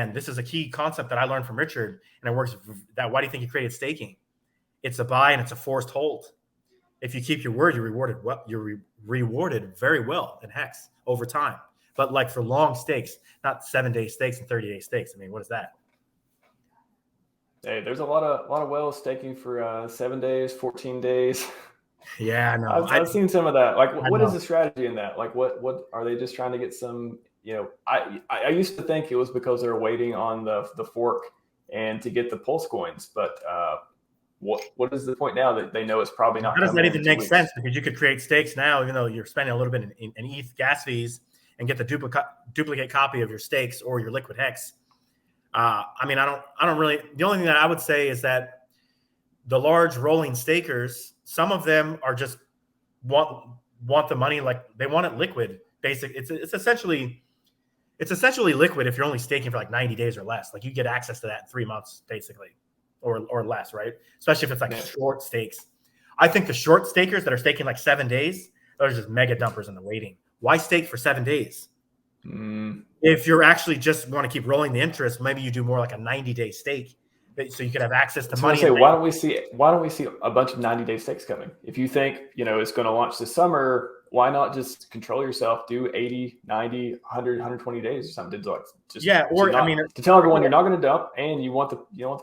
And this is a key concept that I learned from Richard, and it works. Why do you think he created staking? It's a buy and it's a forced hold. If you keep your word, you're rewarded. You're rewarded very well in HEX over time. But like for long stakes, not 7-day stakes and 30-day stakes. I mean, what is that? Hey, there's a lot of whales staking for 7 days, 14 days. Yeah, I know. I've seen some of that. Like, what is the strategy in that? Like, what are they just trying to get some? I used to think it was because they're waiting on the fork and to get the Pulse coins, but what is the point now that they know it's probably not? How does that even make sense? Because you could create stakes now, even though you're spending a little bit in ETH gas fees, and get the duplicate copy of your stakes or your liquid HEX. I mean, I don't really. The only thing that I would say is that the large rolling stakers, some of them are just want the money, like they want it liquid. Basic, it's essentially liquid if you're only staking for like 90 days or less. Like you get access to that in 3 months, basically, or less, right? Especially if it's like short stakes. I think the short stakers that are staking like 7 days, those are just mega dumpers in the waiting. Why stake for 7 days? If you're actually just want to keep rolling the interest, maybe you do more like a 90-day stake, so you could have access to money. Why don't we see a bunch of 90-day stakes coming? If you think it's going to launch this summer, why not just control yourself? Do 80, 90, 100, 120 days or something. To tell everyone you're not going to dump, and you want the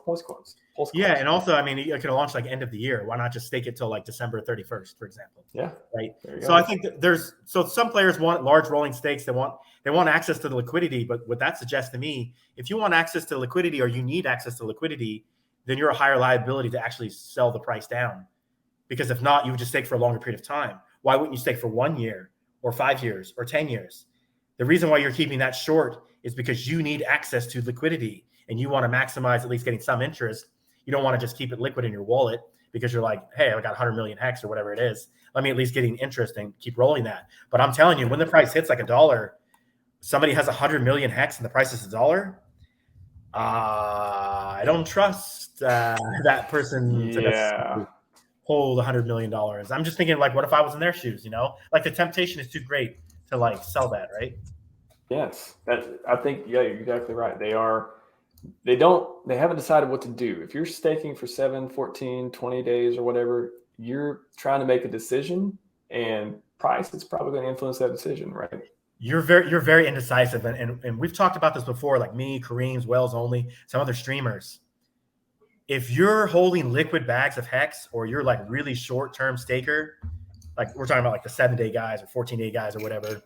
Pulse coins. Yeah, and also, I mean, you could launch like end of the year. Why not just stake it till like December 31st, for example? Yeah, right. So I think that some players want large rolling stakes. They want access to the liquidity. But what that suggests to me, if you want access to liquidity or you need access to liquidity, then you're a higher liability to actually sell the price down. Because if not, you would just stake for a longer period of time. Why wouldn't you stake for 1 year or 5 years or 10 years? The reason why you're keeping that short is because you need access to liquidity and you want to maximize at least getting some interest. You don't want to just keep it liquid in your wallet because you're like, hey, I got 100 million HEX or whatever it is. Let me at least get interest and keep rolling that. But I'm telling you, when the price hits like $1, somebody has 100 million HEX and the price is $1. I don't trust that person to hold $100 million. I'm just thinking, like, what if I was in their shoes? Like the temptation is too great to like sell that, right? Yes, I think you're exactly right. They haven't decided what to do. If you're staking for 7, 14, 20 days or whatever, you're trying to make a decision, and price is probably going to influence that decision, right? You're very indecisive. And we've talked about this before, like me, Kareem's, Wells Only, some other streamers. If you're holding liquid bags of HEX or you're like really short-term staker, like we're talking about like the 7-day guys or 14-day guys or whatever,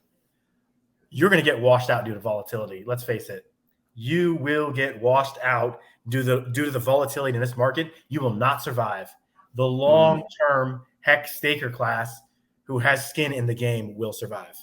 you're going to get washed out due to volatility. Let's face it. You will get washed out due to the volatility in this market. You will not survive. The long-term HEX staker class who has skin in the game will survive.